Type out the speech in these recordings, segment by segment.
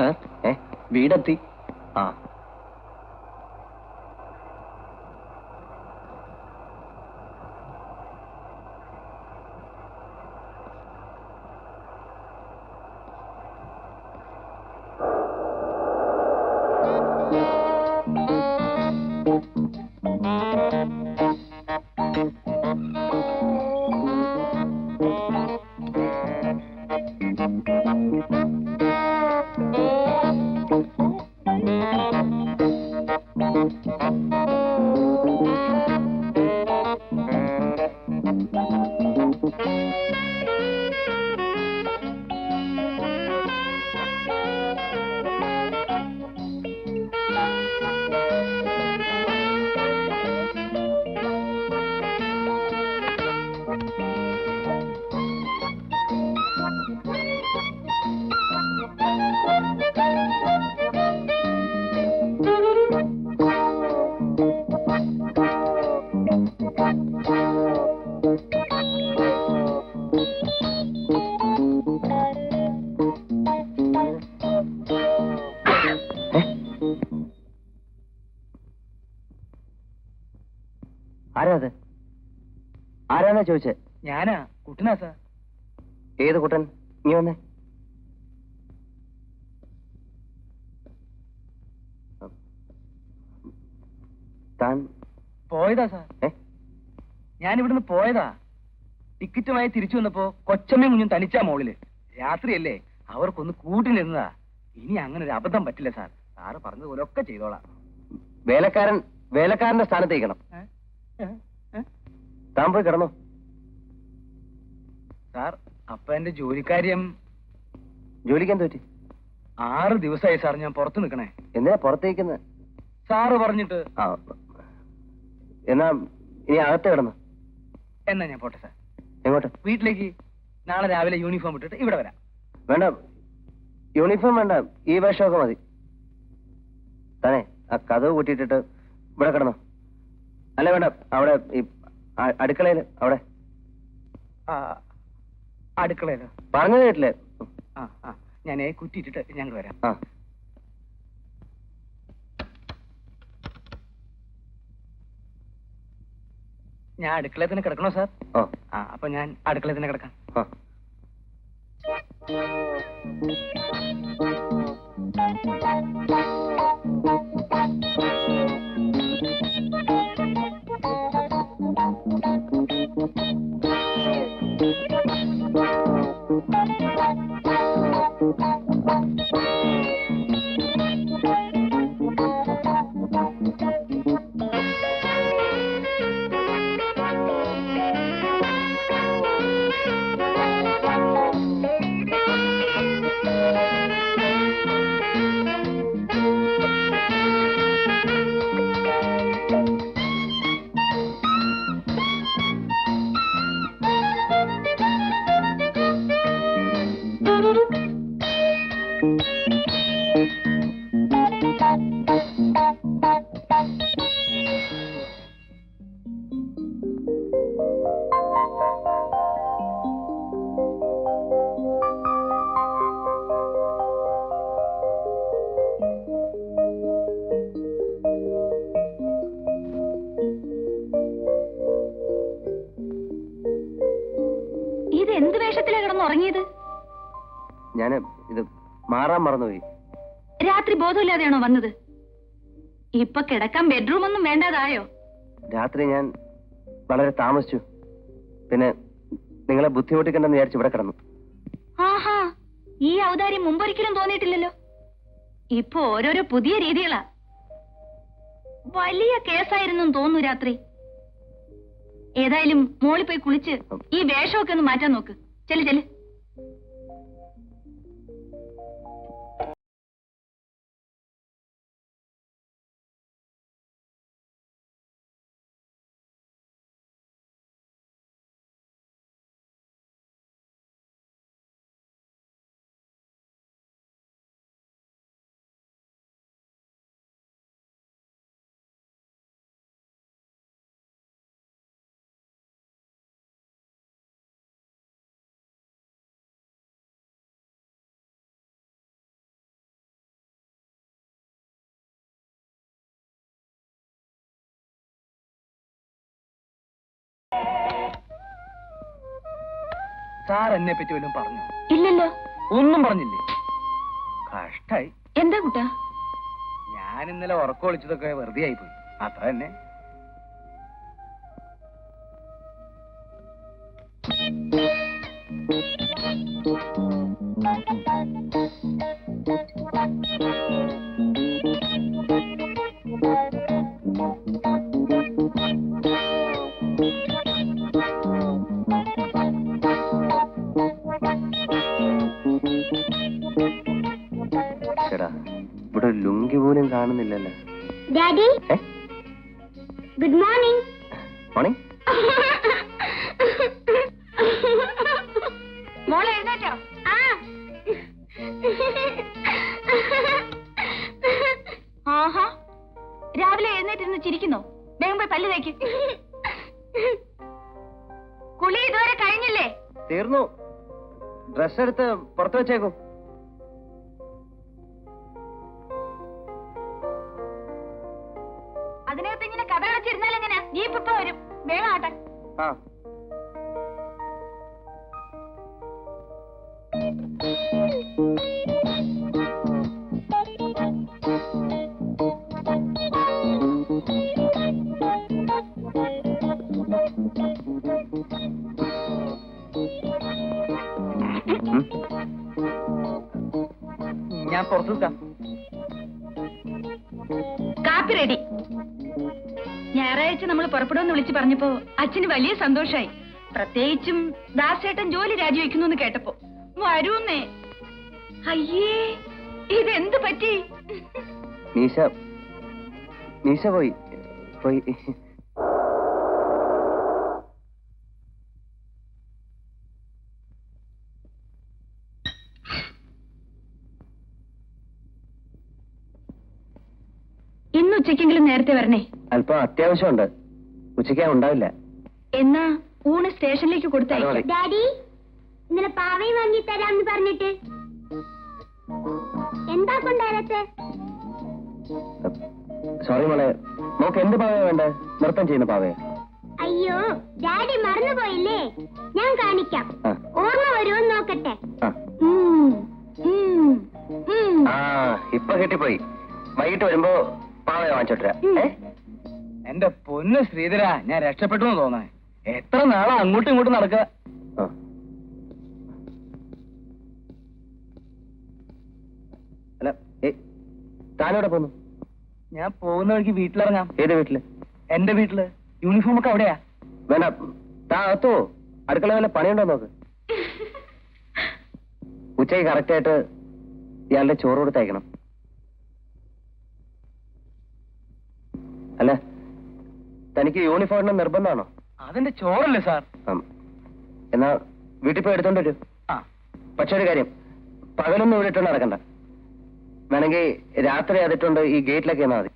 Sir വീടെത്തി. ആ ആരാത്? ആരാന്നാ ചോദിച്ചേ? ഞാനാ, കുട്ടനാ സാർ. ഏത് കുട്ടൻ? നീ വന്നേ. താൻ പോയതാ സാർ. ഞാൻ ഇവിടുന്ന് പോയതാ. ടിക്കറ്റുമായി തിരിച്ചു വന്നപ്പോ കൊച്ചമ്മയും കുഞ്ഞും തനിച്ചാ മോളില്. രാത്രിയല്ലേ, അവർക്കൊന്ന് കൂട്ടിനിരുന്നതാ. ഇനി അങ്ങനെ ഒരു അബദ്ധം പറ്റില്ല സാർ. സാറ് പറഞ്ഞതുപോലെ ഒക്കെ ചെയ്തോളാം. വേലക്കാരന്റെ സ്ഥാനത്തേക്കണം. താൻ പോയി കിടന്നോ സാർ. അപ്പൊ എന്റെ ജോലിക്കാര്യം? ജോലിക്കാൻ പറ്റി? 6 ദിവസമായി സാർ ഞാൻ പുറത്ത് നിൽക്കണേ. എന്തിനാ പുറത്തേക്കുന്നത്? സാറ് പറഞ്ഞിട്ട്. എന്നാ ഇനി അകത്ത് കിടന്നു. എന്നാ ഞാൻ പോട്ടെ സാർ. എങ്ങോട്ട്? വീട്ടിലേക്ക്. നാളെ രാവിലെ യൂണിഫോം ഇട്ടിട്ട് ഇവിടെ വരാം. വേണ്ട, യൂണിഫോം വേണ്ട, ഈ വേഷമൊക്കെ മതി. തന്നെ ആ കഥവ് കൂട്ടിയിട്ടിട്ട് ഇവിടെ കിടന്നോ. അല്ല വേണ്ട, അവിടെ ഈ അടുക്കളയില്. അവിടെ അടുക്കളയിലോ? പറഞ്ഞത് കേട്ടില്ലേ? ഞാൻ കുറ്റിയിട്ടിട്ട് ഞങ്ങൾ വരാം. ഞാൻ അടുക്കളയിൽ തന്നെ കിടക്കണോ സാർ? അപ്പൊ ഞാൻ അടുക്കളയിൽ തന്നെ കിടക്കാം. എന്ത് വേഷത്തിലാ കിടന്നുറങ്ങിയത്? ഞാൻ ഇത് മാറാൻ മറന്നുപോയി. രാത്രി ബോധമില്ലാതെയാണോ വന്നത്? ഇപ്പൊ കിടക്കാൻ ബെഡ്റൂം ഒന്നും വേണ്ടതായോ? രാത്രി ഞാൻ വളരെ താമസിച്ചു. പിന്നെ നിങ്ങളെ ബുദ്ധിമുട്ടിക്കണ്ടെന്ന് വിചാരിച്ചു ഇവിടെ കിടന്നു. ആഹാ, ഈ ഔദാര്യം മുമ്പൊരിക്കലും തോന്നിയിട്ടില്ലല്ലോ. ഇപ്പൊ ഓരോരോ പുതിയ രീതികളാ. വലിയ കേസായിരുന്നു തോന്നുന്നു രാത്രി. ഏതായാലും മോളി പോയി കുളിച്ച് ഈ വേഷമൊക്കെ ഒന്ന് മാറ്റാൻ നോക്ക്. ചെല്ല്. സാർ എന്നെ പറ്റി വല്ലതും പറഞ്ഞു? ഇല്ലല്ലോ. ഒന്നും പറഞ്ഞില്ലേ? കഷ്ടായി. എന്താ കുട്ടാ? ഞാൻ ഇന്നലെ ഉറക്കം ഒളിച്ചതൊക്കെ വെറുതെ ആയിപ്പോയി, അത്ര തന്നെ. ഇവിടെ ലുങ്കി പോലും കാണുന്നില്ലല്ലോ. Daddy, good morning. മോർണിംഗ്. മോളെ എഴുന്നേറ്റോ? ആ. ആഹാ, രാവിലെ എഴുന്നേറ്റിരുന്ന് ചിരിക്കുന്നോ? വേഗം പോയി പല്ല് തേക്ക്. കുളി ഇതുവരെ കഴിഞ്ഞില്ലേ? തീർന്നു. ഡ്രസ് എടുത്ത് പുറത്ത് വെച്ചേക്കും. അതിനകത്ത് ഇങ്ങനെ കഥ കളിച്ചിരുന്നാൽ എങ്ങനെയാ? നീ ഇപ്പൊ വരും. വേഗം ആട്ടെ. ആ. ഞാൻ പുറത്തു നിൽക്കാം. കാപ്പി റെഡി. ഞായറാഴ്ച നമ്മൾ പുറപ്പെടുമെന്ന് വിളിച്ചു പറഞ്ഞപ്പോ അച്ഛന് വലിയ സന്തോഷായി. പ്രത്യേകിച്ചും ദാസേട്ടൻ ജോലി രാജിവെക്കുന്നു എന്ന് കേട്ടപ്പോ. വരൂന്നേ. അയ്യേ, ഇതെന്ത് പറ്റി? നീശ പോയി. ഇന്ന് ഉച്ചക്കെങ്കിലും നേരത്തെ വരണേ. അല്പം അത്യാവശ്യമുണ്ട്. ഉച്ചയ്ക്ക് ഉണ്ടാവില്ല. എന്നാ ഊണ് സ്റ്റേഷനിലേക്ക് കൊടുത്തയക്കാം. ഡാഡി, ഇന്നലെ പാവയും വാങ്ങി തരാമെന്ന് പറഞ്ഞിട്ട് എന്താ കൊണ്ടുവരത്തെ? സോറി മോളെ, നോക്ക് എന്ത് പാവയാ വേണ്ട? നൃത്തം ചെയ്യുന്ന പാവയാ. അയ്യോ, ഡാഡി മറന്നുപോയില്ലേ? ഞാൻ കാണിക്കാം. ആ. ഓർമ്മ വരുമോ നോക്കട്ടെ. ആ. ഇപ്പൊ കിട്ടിപ്പോയി. വൈകിട്ട് വരുമ്പോ പാവയെ വാങ്ങിച്ചോട്ടരാ. എന്റെ പൊന്ന് ശ്രീധര, ഞാൻ രക്ഷപ്പെട്ടു എന്ന് തോന്നേ. എത്ര നാളെ അങ്ങോട്ടും ഇങ്ങോട്ടും നടക്കുക. അല്ല, താനോടെ പോന്നു? ഞാൻ പോകുന്ന വഴിക്ക് വീട്ടിലിറങ്ങാം. ഏത് വീട്ടില്? എന്റെ വീട്ടില്. യൂണിഫോം ഒക്കെ അവിടെയാ. വേണ്ട, താ അകത്തോ. അടുക്കള വല്ല പണിയുണ്ടോ നോക്ക്. ഉച്ചയ്ക്ക് കറക്റ്റായിട്ട് ഇയാളുടെ ചോറ് കൊടുത്തയക്കണം. അല്ല, തനിക്ക് യൂണിഫോമിന് നിർബന്ധമാണോ? അതെന്റെ ചോറല്ലേ സാർ. എന്നാ വീട്ടിൽ പോയി എടുത്തോണ്ട് വരൂ. പക്ഷെ ഒരു കാര്യം, പകലൊന്നും ഇവിടെ ഇട്ടോണ്ട് നടക്കണ്ട. വേണമെങ്കിൽ രാത്രി അതിട്ടുണ്ട് ഈ ഗേറ്റിലൊക്കെ എന്നാ മതി.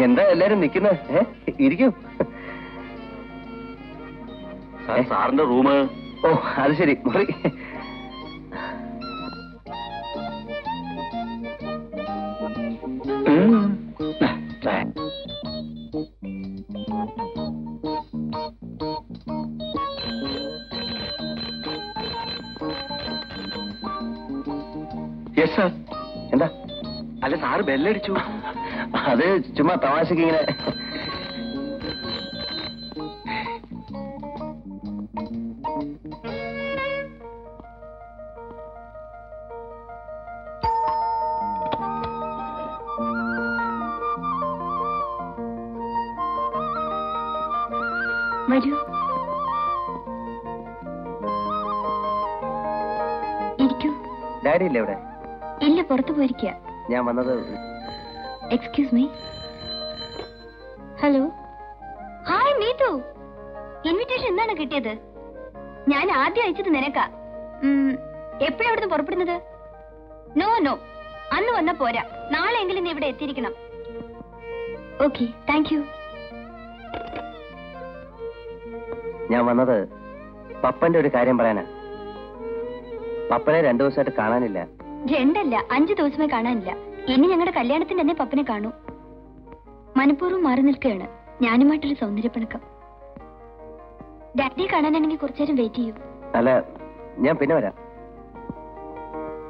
എന്താ എല്ലാരും നിക്കുന്നത്? ഇരിക്കൂ. സാറിന്റെ റൂമ്. ഓ, അത് ശരി. മുറി. Yes sir. എന്താ? അല്ല, സാറ് ബെല്ലടിച്ചു. അത് ചുമ്മാ തമാശക്ക് ഇങ്ങനെ. വരൂ. ഡാഡി ഇല്ലേ ഇവിടെ? ഇല്ല, പുറത്തു പോയിരിക്കുക. ഞാൻ വന്നത് excuse me. Hello, hi Neethu. Invitation എന്താണ് കിട്ടിയത്? ഞാൻ ആദ്യം അയച്ചത് നിനക്കാ. എപ്പോഴാ അവിടുന്ന് പുറപ്പെടുന്നത്? നോ നോ, അന്ന് വന്ന പോരാ, നാളെ എങ്കിലും നീ ഇവിടെ എത്തിയിരിക്കണം. Okay, thank you. ഞാൻ വന്നത് പപ്പന്റെ ഒരു കാര്യം പറയാനാ. പപ്പനെ 2 ദിവസമായിട്ട് കാണാനില്ല. 2 അല്ല 5 ദിവസമേ കാണാനില്ല. ഇനി ഞങ്ങളുടെ കല്യാണത്തിന് തന്നെ പപ്പനെ കാണൂ. മനഃപൂർവ്വം മാറി നിൽക്കുകയാണ്. ഞാനുമായിട്ടൊരു സൗന്ദര്യപ്പണക്കം. ഡാഡിയെ കാണാനാണെങ്കിൽ കുറച്ചേരം വെയിറ്റ് ചെയ്യൂ. അല്ല, ഞാൻ പിന്നെ വരാം.